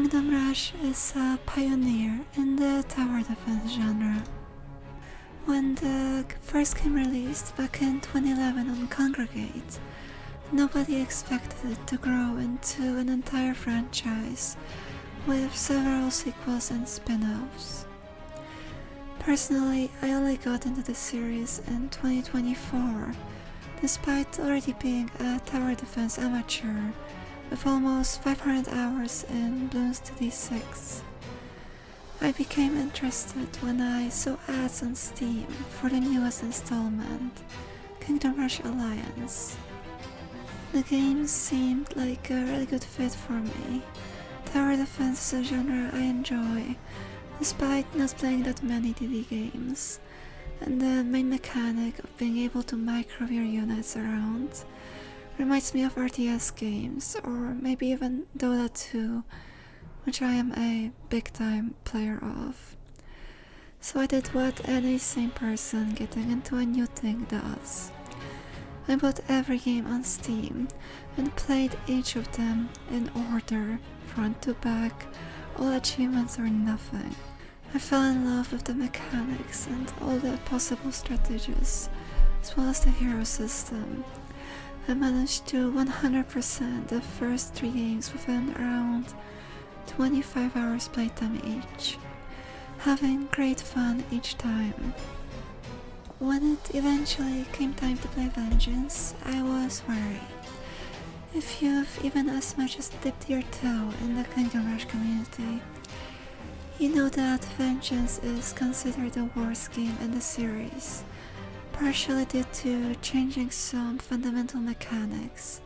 Kingdom Rush is a pioneer in the tower defense genre. When the first game released back in 2011 on Congregate, nobody expected it to grow into an entire franchise with several sequels and spin-offs. Personally, I only got into the series in 2024, despite already being a tower defense amateur with almost 500 hours in Bloons 2D6. I became interested when I saw ads on Steam for the newest installment, Kingdom Rush Alliance. The game seemed like a really good fit for me. Tower defense is a genre I enjoy, despite not playing that many DD games, and the main mechanic of being able to micro your units around reminds me of RTS games, or maybe even Dota 2, which I am a big time player of. So I did what any sane person getting into a new thing does. I bought every game on Steam and played each of them in order, front to back, all achievements or nothing. I fell in love with the mechanics and all the possible strategies, as well as the hero system. I managed to 100% the first 3 games within around 25 hours playtime each, having great fun each time. When it eventually came time to play Vengeance, I was wary. If you've even as much as dipped your toe in the Kingdom Rush community, you know that Vengeance is considered the worst game in the series, partially due to changing some fundamental mechanics,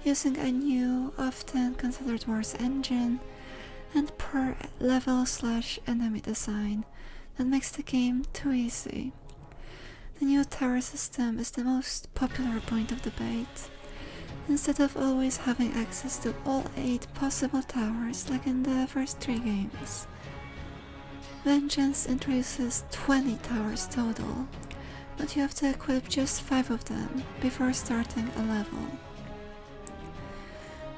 using a new, often considered worse engine, and per level/enemy design that makes the game too easy. The new tower system is the most popular point of debate. Instead of always having access to all 8 possible towers like in the first 3 games, Vengeance introduces 20 towers total, but you have to equip just 5 of them before starting a level.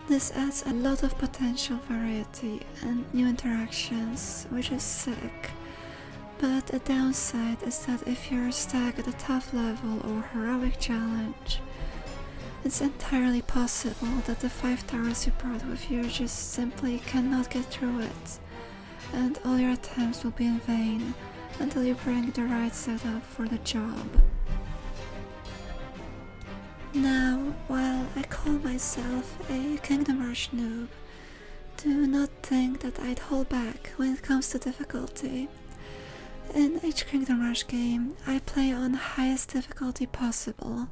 This adds a lot of potential variety and new interactions, which is sick, but a downside is that if you're stuck at a tough level or heroic challenge, it's entirely possible that the 5 towers you brought with you just simply cannot get through it, and all your attempts will be in vain until you bring the right setup for the job. Now, while I call myself a Kingdom Rush noob, do not think that I'd hold back when it comes to difficulty. In each Kingdom Rush game, I play on highest difficulty possible,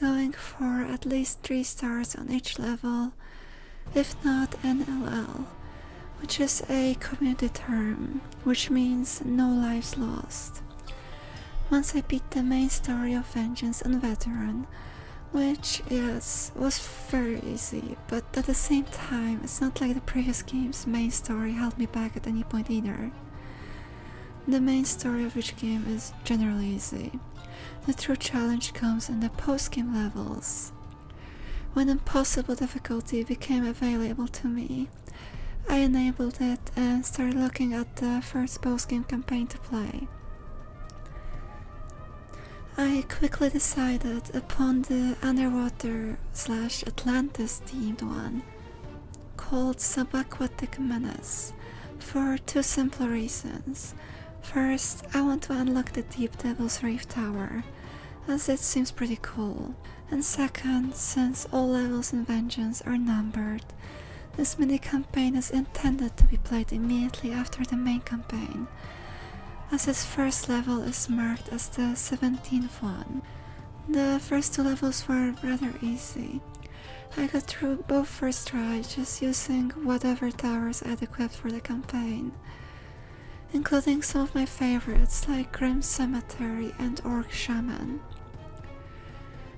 going for at least 3 stars on each level, if not NLL, which is a community term, which means no lives lost. Once I beat the main story of Vengeance on Veteran, which, yes, was very easy, but at the same time, it's not like the previous game's main story held me back at any point either. The main story of each game is generally easy. The true challenge comes in the post-game levels. When impossible difficulty became available to me, I enabled it and started looking at the first post-game campaign to play. I quickly decided upon the underwater/Atlantis themed one, called Subaquatic Menace, for 2 simple reasons. First, I want to unlock the Deep Devil's Reef Tower, as it seems pretty cool, and second, since all levels in Vengeance are numbered, this mini-campaign is intended to be played immediately after the main campaign, as its first level is marked as the 17th one. The first 2 levels were rather easy. I got through both first try just using whatever towers I'd equipped for the campaign, including some of my favorites like Grim Cemetery and Orc Shaman.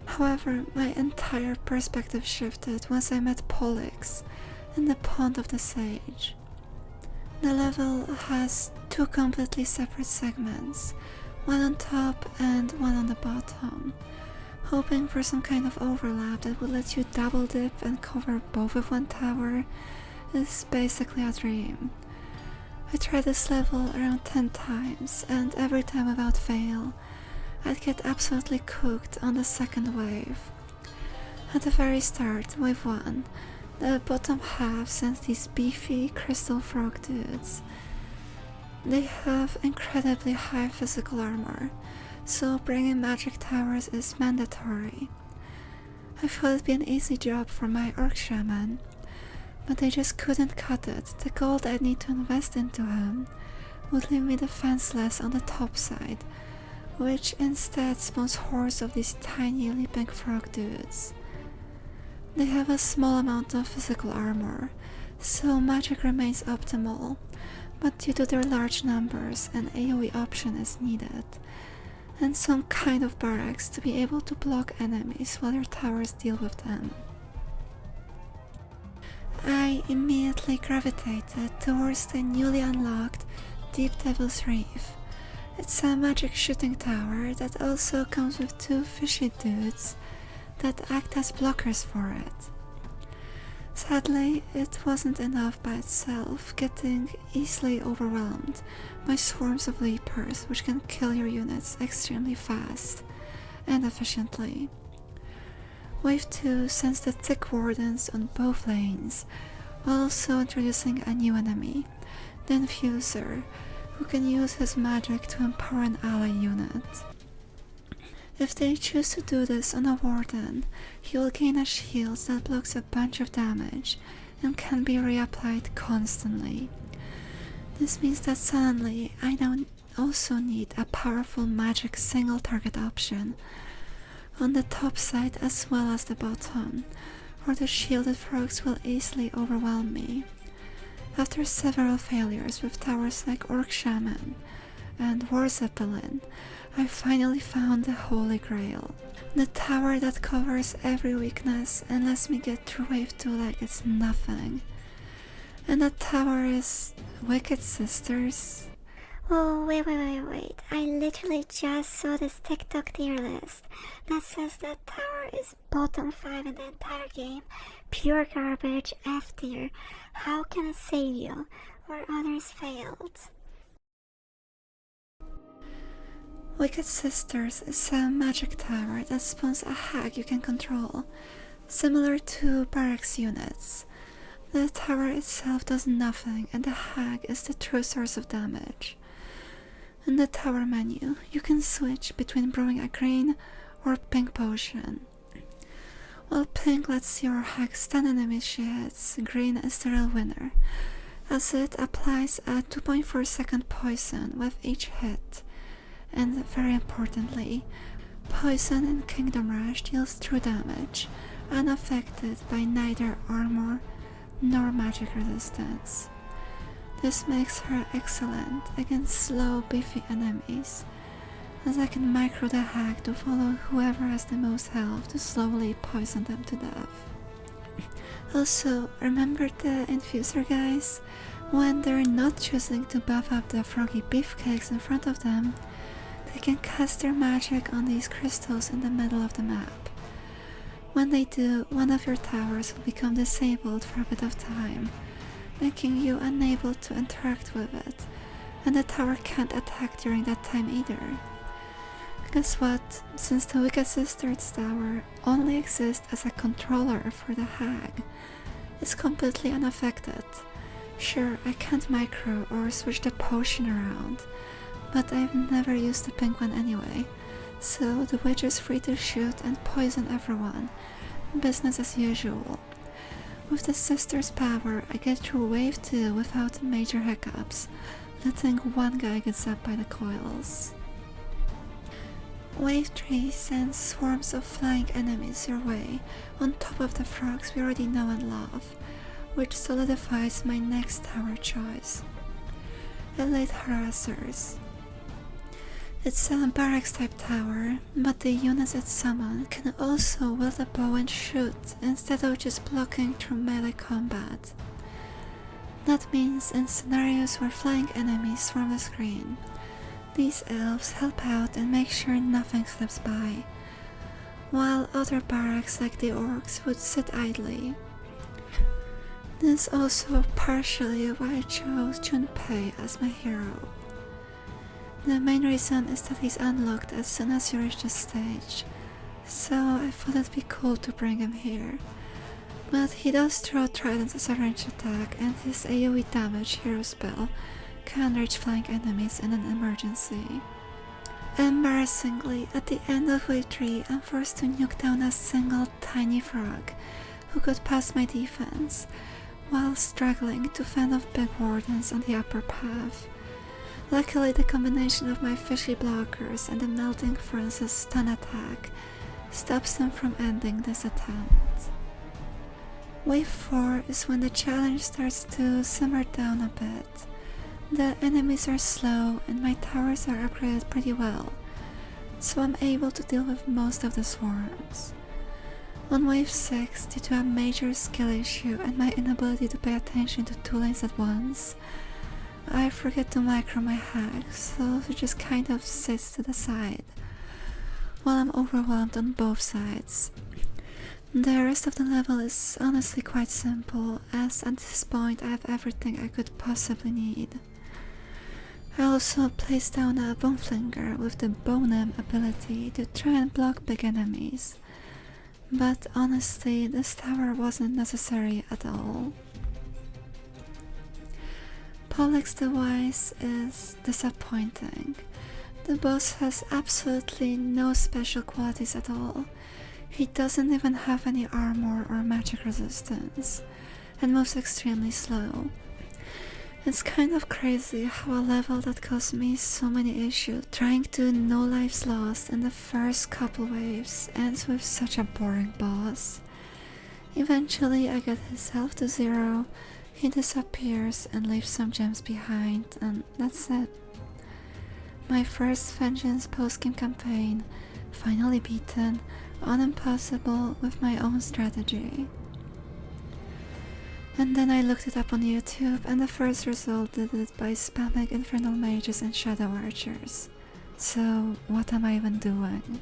However, my entire perspective shifted once I met Pollux in the Pond of the Sage. The level has 2 completely separate segments, one on top and one on the bottom, hoping for some kind of overlap that would let you double dip and cover both with one tower, is basically a dream. I tried this level around 10 times, and every time without fail, I'd get absolutely cooked on the second wave. At the very start, wave 1, the bottom half sends these beefy crystal frog dudes. They have incredibly high physical armor, so bringing magic towers is mandatory. I thought it'd be an easy job for my orc shaman, but they just couldn't cut it. The gold I'd need to invest into him would leave me defenseless on the top side, which instead spawns hordes of these tiny leaping frog dudes. They have a small amount of physical armor, so magic remains optimal, but due to their large numbers, an AoE option is needed, and some kind of barracks to be able to block enemies while your towers deal with them. I immediately gravitated towards the newly unlocked Deep Devil's Reef. It's a magic shooting tower that also comes with 2 fishy dudes that act as blockers for it. Sadly, it wasn't enough by itself, getting easily overwhelmed by swarms of leapers which can kill your units extremely fast and efficiently. Wave 2 sends the thick wardens on both lanes, while also introducing a new enemy, the Infuser, who can use his magic to empower an ally unit. If they choose to do this on a warden, he will gain a shield that blocks a bunch of damage and can be reapplied constantly. This means that suddenly I now also need a powerful magic single target option on the top side as well as the bottom, or the shielded frogs will easily overwhelm me. After several failures with towers like Orc Shaman and War Zeppelin, I finally found the Holy Grail. The tower that covers every weakness and lets me get through wave 2 like it's nothing. And that tower is Wicked Sisters. Oh, wait. I literally just saw this TikTok tier list that says that tower is bottom 5 in the entire game. Pure garbage, F tier. How can it save you where others failed? Wicked Sisters is a magic tower that spawns a hag you can control, similar to barracks units. The tower itself does nothing, and the hag is the true source of damage. In the tower menu, you can switch between brewing a green or pink potion. While pink lets your hag stun enemies she hits, green is the real winner, as it applies a 2.4 second poison with each hit. And very importantly, poison in Kingdom Rush deals true damage, unaffected by neither armor nor magic resistance. This makes her excellent against slow, beefy enemies, as I can micro the hag to follow whoever has the most health to slowly poison them to death. Also, remember the Infuser guys? When they're not choosing to buff up the froggy beefcakes in front of them, they can cast their magic on these crystals in the middle of the map. When they do, one of your towers will become disabled for a bit of time, making you unable to interact with it, and the tower can't attack during that time either. Guess what? Since the Wicked Sisters tower only exists as a controller for the hag, it's completely unaffected. Sure, I can't micro or switch the potion around, but I've never used the pink one anyway, so the witch is free to shoot and poison everyone, business as usual. With the Sisters' power, I get through wave 2 without major hiccups, letting one guy get zapped by the coils. Wave 3 sends swarms of flying enemies your way, on top of the frogs we already know and love, which solidifies my next tower choice. Elite Harassers. It's a barracks type tower, but the units it summons can also wield a bow and shoot instead of just blocking through melee combat. That means in scenarios where flying enemies swarm the screen, these elves help out and make sure nothing slips by, while other barracks like the orcs would sit idly. This is also partially why I chose Junpei as my hero. The main reason is that he's unlocked as soon as you reach the stage, so I thought it'd be cool to bring him here. But he does throw tridents as a ranged attack, and his AoE damage hero spell can reach flying enemies in an emergency. Embarrassingly, at the end of wave 3, I'm forced to nuke down a single tiny frog who could pass my defense, while struggling to fend off big wardens on the upper path. Luckily, the combination of my fishy blockers and the melting furnace's stun attack stops them from ending this attempt. Wave 4 is when the challenge starts to simmer down a bit. The enemies are slow and my towers are upgraded pretty well, so I'm able to deal with most of the swarms. On wave 6, due to a major skill issue and my inability to pay attention to 2 lanes at once, I forget to micro my hacks, so it just kind of sits to the side, while I'm overwhelmed on both sides. The rest of the level is honestly quite simple, as at this point I have everything I could possibly need. I also placed down a bone flinger with the Bonem ability to try and block big enemies, but honestly this tower wasn't necessary at all. Pollux the Wise is disappointing. The boss has absolutely no special qualities at all. He doesn't even have any armor or magic resistance, and moves extremely slow. It's kind of crazy how a level that caused me so many issues trying to no lives lost in the first couple waves ends with such a boring boss. Eventually I get his health to 0, he disappears and leaves some gems behind, and that's it. My first Vengeance post-game campaign, finally beaten on impossible with my own strategy. And then I looked it up on YouTube, and the first result did it by spamming Infernal Mages and Shadow Archers. So what am I even doing?